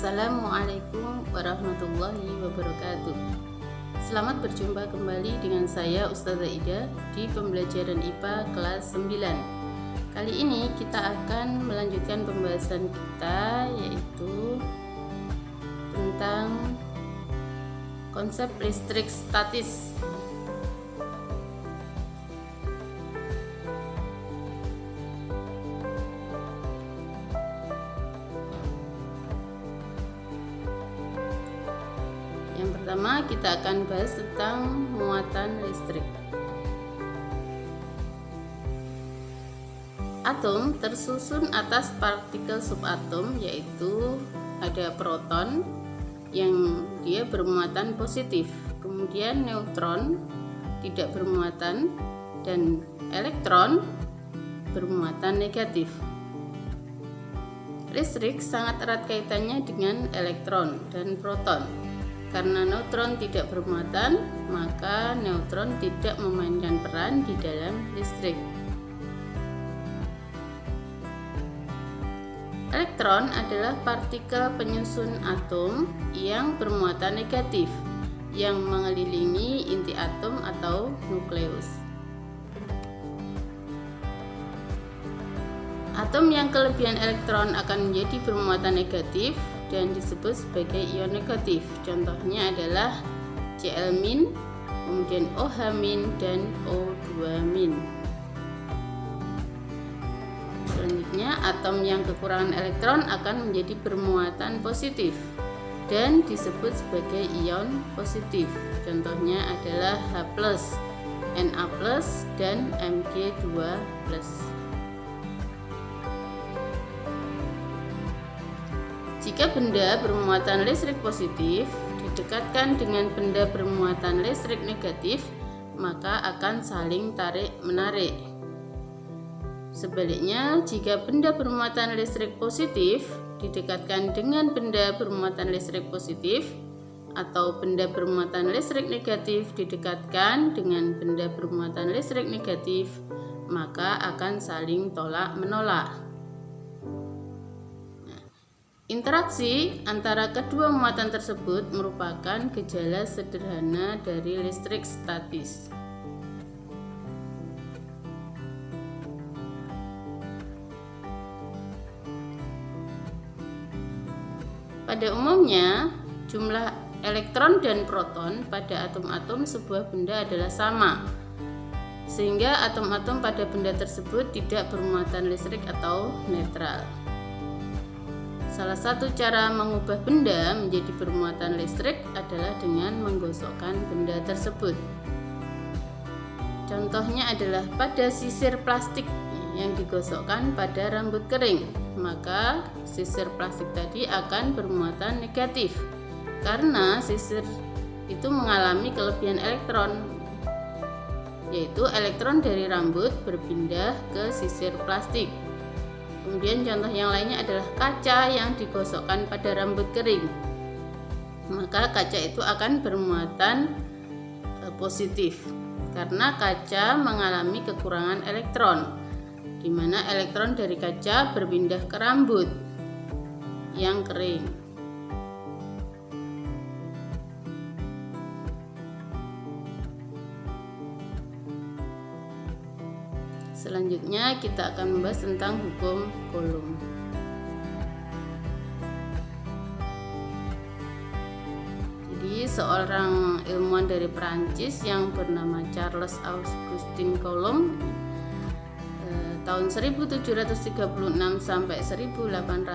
Assalamualaikum warahmatullahi wabarakatuh. Selamat berjumpa kembali dengan saya Ustazah Ida di pembelajaran IPA kelas 9. Kali ini kita akan melanjutkan pembahasan kita, yaitu tentang konsep listrik statis. Yang pertama kita akan bahas tentang muatan listrik. Atom tersusun atas partikel subatom, yaitu ada proton yang dia bermuatan positif, kemudian neutron tidak bermuatan, dan elektron bermuatan negatif. Listrik sangat erat kaitannya dengan elektron dan proton. Karena neutron tidak bermuatan, maka neutron tidak memainkan peran di dalam listrik. Elektron adalah partikel penyusun atom yang bermuatan negatif yang mengelilingi inti atom atau nukleus. Atom yang kelebihan elektron akan menjadi bermuatan negatif dan disebut sebagai ion negatif. Contohnya adalah Cl-, kemudian OH-, dan O2-. Selanjutnya, atom yang kekurangan elektron akan menjadi bermuatan positif dan disebut sebagai ion positif. Contohnya adalah H+, Na+, dan Mg2+. Jika benda bermuatan listrik positif didekatkan dengan benda bermuatan listrik negatif, maka akan saling tarik-menarik. Sebaliknya, jika benda bermuatan listrik positif didekatkan dengan benda bermuatan listrik positif, atau benda bermuatan listrik negatif didekatkan dengan benda bermuatan listrik negatif, maka akan saling tolak-menolak. Interaksi antara kedua muatan tersebut merupakan gejala sederhana dari listrik statis. Pada umumnya, jumlah elektron dan proton pada atom-atom sebuah benda adalah sama, sehingga atom-atom pada benda tersebut tidak bermuatan listrik atau netral. Salah satu cara mengubah benda menjadi bermuatan listrik adalah dengan menggosokkan benda tersebut. Contohnya adalah pada sisir plastik yang digosokkan pada rambut kering, maka sisir plastik tadi akan bermuatan negatif karena sisir itu mengalami kelebihan elektron, yaitu elektron dari rambut berpindah ke sisir plastik. Kemudian contoh yang lainnya adalah kaca yang digosokkan pada rambut kering, maka kaca itu akan bermuatan positif karena kaca mengalami kekurangan elektron, di mana elektron dari kaca berpindah ke rambut yang kering. Selanjutnya kita akan membahas tentang hukum Coulomb. Jadi seorang ilmuwan dari Prancis yang bernama Charles Augustin Coulomb tahun 1736 sampai 1806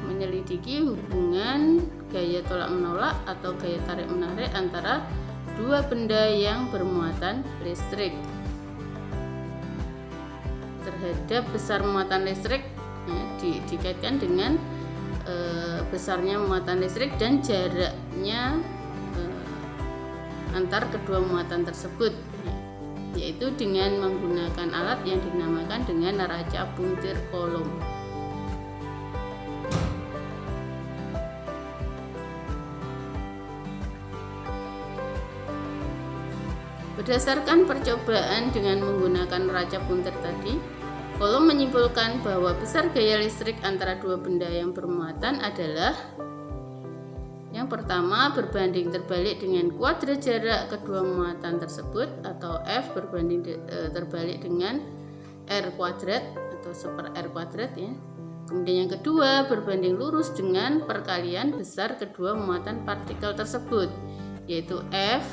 menyelidiki hubungan gaya tolak-menolak atau gaya tarik-menarik antara dua benda yang bermuatan listrik. Terhadap besar muatan listrik dikaitkan dengan besarnya muatan listrik dan jaraknya antar kedua muatan tersebut, yaitu dengan menggunakan alat yang dinamakan dengan neraca puntir Coulomb. Berdasarkan percobaan dengan menggunakan neraca puntir tadi, Coulomb menyimpulkan bahwa besar gaya listrik antara dua benda yang bermuatan adalah yang pertama berbanding terbalik dengan kuadrat jarak kedua muatan tersebut, atau F berbanding terbalik dengan R kuadrat atau 1/R kuadrat ya. Kemudian yang kedua berbanding lurus dengan perkalian besar kedua muatan partikel tersebut, yaitu F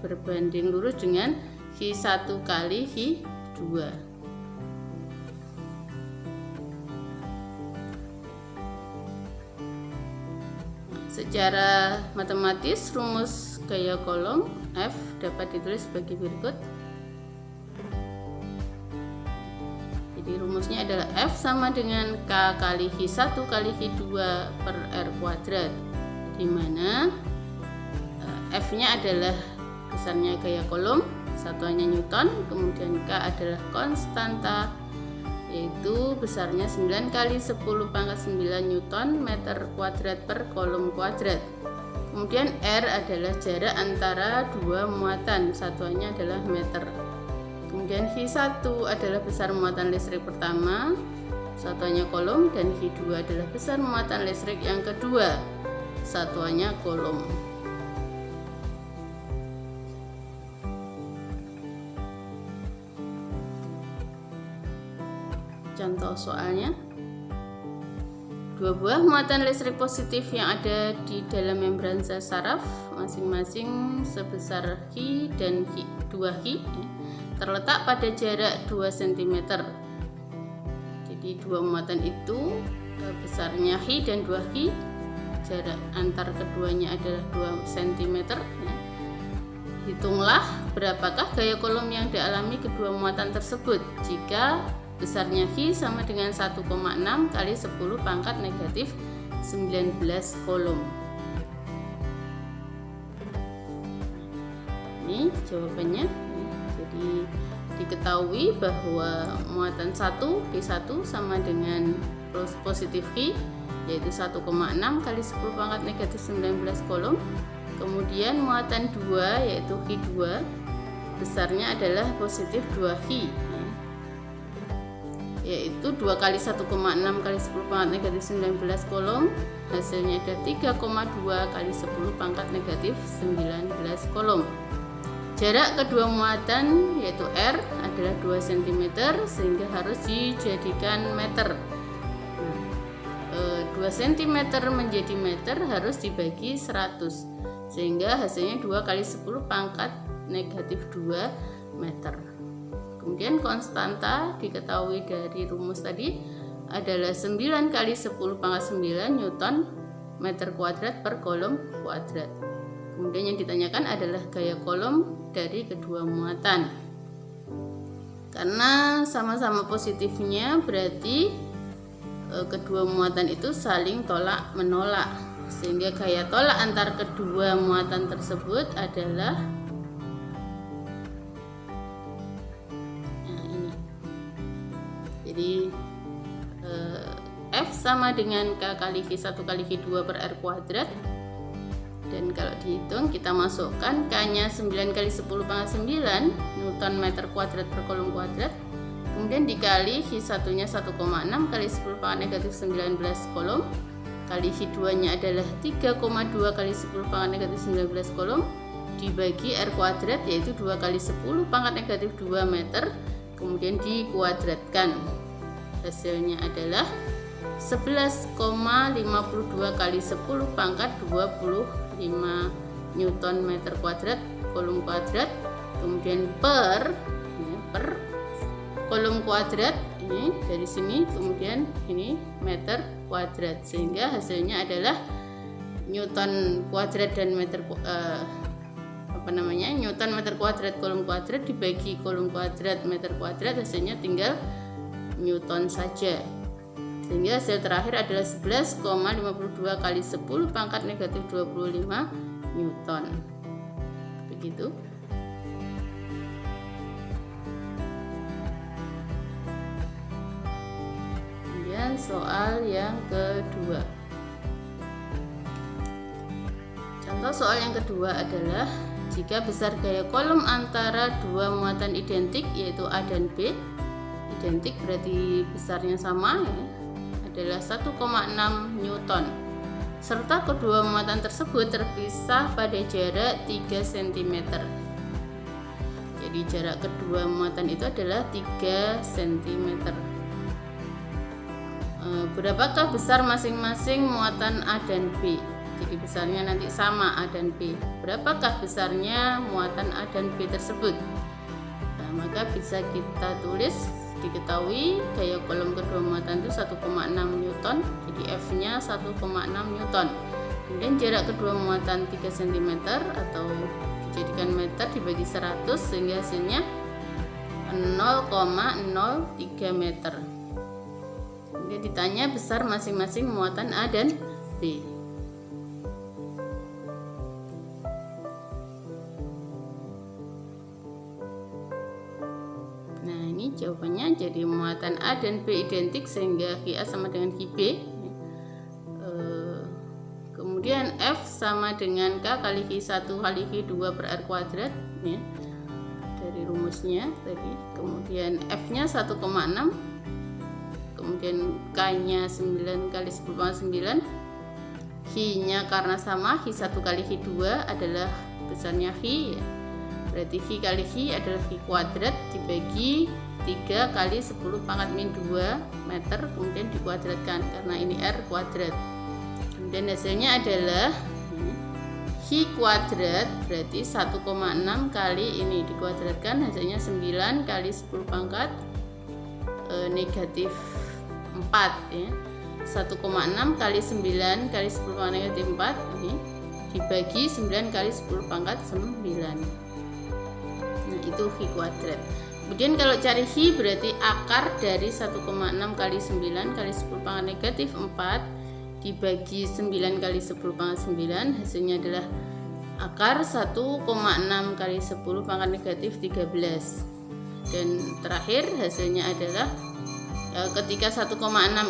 berbanding lurus dengan Hi1 kali Hi2. Secara matematis, rumus gaya Coulomb F dapat ditulis sebagai berikut. Jadi rumusnya adalah F sama dengan K kali Hi1 kali Hi2 per R kuadrat, di mana F-nya adalah besarnya gaya Coulomb, satuannya Newton, kemudian K adalah konstanta, yaitu besarnya 9 kali 10 pangkat 9 Newton meter kuadrat per Coulomb kuadrat. Kemudian R adalah jarak antara dua muatan, satuannya adalah meter. Kemudian Hi1 adalah besar muatan listrik pertama, satuannya Coulomb, dan Hi2 adalah besar muatan listrik yang kedua, satuannya Coulomb. Contoh soalnya, dua buah muatan listrik positif yang ada di dalam membran sel saraf masing-masing sebesar Hi dan 2Hi terletak pada jarak 2 cm. Jadi dua muatan itu besarnya Hi dan 2Hi, jarak antar keduanya adalah 2 cm ya. Hitunglah berapakah gaya Coulomb yang dialami kedua muatan tersebut jika besarnya Hi sama dengan 1,6 kali 10 pangkat negatif 19 Coulomb. Ini jawabannya. Jadi diketahui bahwa muatan 1 Hi1 sama dengan positif Hi, yaitu 1,6 kali 10 pangkat negatif 19 Coulomb. Kemudian muatan 2 yaitu Hi2 besarnya adalah positif 2Hi, yaitu 2 kali 1,6 kali 10 pangkat negatif 19 Coulomb, hasilnya ada 3,2 kali 10 pangkat negatif 19 Coulomb. Jarak kedua muatan yaitu R adalah 2 cm, sehingga harus dijadikan meter. 2 cm menjadi meter harus dibagi 100, sehingga hasilnya 2 kali 10 pangkat negatif 2 meter. Kemudian konstanta diketahui dari rumus tadi adalah 9 kali 10 pangkat 9 Newton meter kuadrat per Coulomb kuadrat. Kemudian yang ditanyakan adalah gaya Coulomb dari kedua muatan. Karena sama-sama positifnya, berarti kedua muatan itu saling tolak menolak, sehingga gaya tolak antar kedua muatan tersebut adalah jadi F sama dengan K kali Hi1 kali Hi2 per R kuadrat, dan kalau dihitung kita masukkan K-nya 9 kali 10 pangkat 9 Newton meter kuadrat per Coulomb kuadrat, kemudian dikali Hi1-nya 1,6 kali 10 pangkat negatif 19 Coulomb, kali Hi2-nya adalah 3,2 kali 10 pangkat negatif 19 Coulomb, dibagi R kuadrat yaitu 2 kali 10 pangkat negatif 2 meter, kemudian dikuadratkan. Hasilnya adalah 11,52 kali 10 pangkat 25 Newton meter kuadrat Coulomb kuadrat, kemudian per Coulomb kuadrat ini dari sini, kemudian ini meter kuadrat, sehingga hasilnya adalah Newton kuadrat dan meter Newton meter kuadrat Coulomb kuadrat dibagi Coulomb kuadrat meter kuadrat, hasilnya tinggal Newton saja, sehingga hasil terakhir adalah 11,52 kali 10 pangkat negatif 25 Newton. Begitu. Kemudian soal yang kedua. Contoh soal yang kedua adalah jika besar gaya Coulomb antara dua muatan identik yaitu A dan B identik berarti besarnya sama ya, adalah 1,6 Newton. Serta kedua muatan tersebut terpisah pada jarak 3 cm. Jadi jarak kedua muatan itu adalah 3 cm. Berapakah besar masing-masing muatan A dan B? Jadi besarnya nanti sama A dan B. Berapakah besarnya muatan A dan B tersebut? Nah, maka bisa kita tulis, diketahui gaya kolom kedua muatan itu 1,6 Newton. Jadi F-nya 1,6 Newton. Kemudian jarak kedua muatan 3 cm atau dijadikan meter dibagi 100 sehingga hasilnya 0,03 meter. Dia ditanya besar masing-masing muatan A dan B. Nah, ini jawabannya. Jadi muatan A dan B identik sehingga QA sama dengan QB. Kemudian F sama dengan K kali Q1 kali Q2 per R kuadrat ya, dari rumusnya tadi. Kemudian F-nya 1,6, kemudian K-nya 9 kali 10 × 9, Q-nya karena sama, Q1 kali Q2 adalah besarnya Q ya. Berarti Q kali Q adalah Q kuadrat dibagi 3 kali 10 pangkat min 2 meter, kemudian dikuadratkan karena ini R kuadrat. Kemudian hasilnya adalah Q kuadrat, berarti 1,6 kali ini dikuadratkan, hasilnya 9 kali 10 pangkat negatif 4 ya. 1,6 kali 9 kali 10 pangkat negatif 4 ini dibagi 9 kali 10 pangkat 9. Nah, itu Q kuadrat. Kemudian kalau cari Q berarti akar dari 1,6 kali 9 kali 10 pangkat negatif 4 dibagi 9 kali 10 pangkat 9, hasilnya adalah akar 1,6 kali 10 pangkat negatif 13. Dan terakhir hasilnya adalah ketika 1,6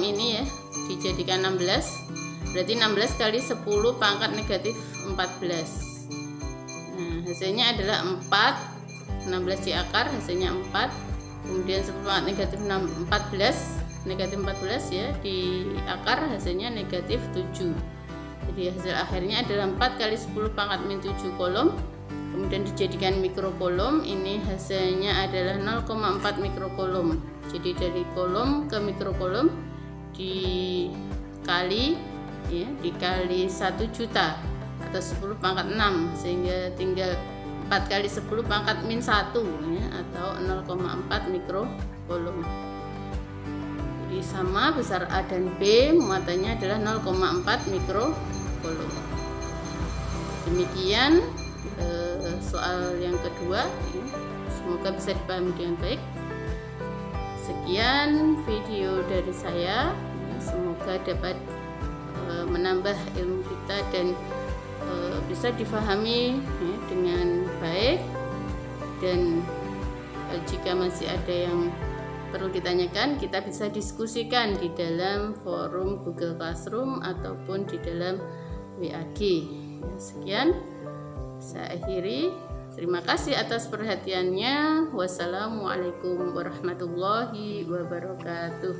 ini ya dijadikan 16, berarti 16 kali 10 pangkat negatif 14. Nah, hasilnya adalah 4, 16 di akar hasilnya 4, kemudian 10 pangkat negatif 14 negatif 14 ya, di akar hasilnya negatif 7. Jadi hasil akhirnya adalah 4 kali 10 pangkat min 7 kolom, kemudian dijadikan mikrokolom. Ini hasilnya adalah 0,4 mikrokolom. Jadi dari kolom ke mikrokolom dikali ya, dikali 1 juta atau 10 pangkat 6, sehingga tinggal 4 kali 10 pangkat min 1 ya, atau 0,4 mikrokolom. Jadi sama, besar A dan B muatannya adalah 0,4 mikrokolom. Demikian soal yang kedua ya. Semoga bisa dipahami dengan baik. Sekian video dari saya, semoga dapat menambah ilmu kita dan bisa difahami ya, dengan baik. Dan jika masih ada yang perlu ditanyakan, kita bisa diskusikan di dalam forum Google Classroom ataupun di dalam WAG. Ya, sekian saya akhiri. Terima kasih atas perhatiannya. Wassalamualaikum warahmatullahi wabarakatuh.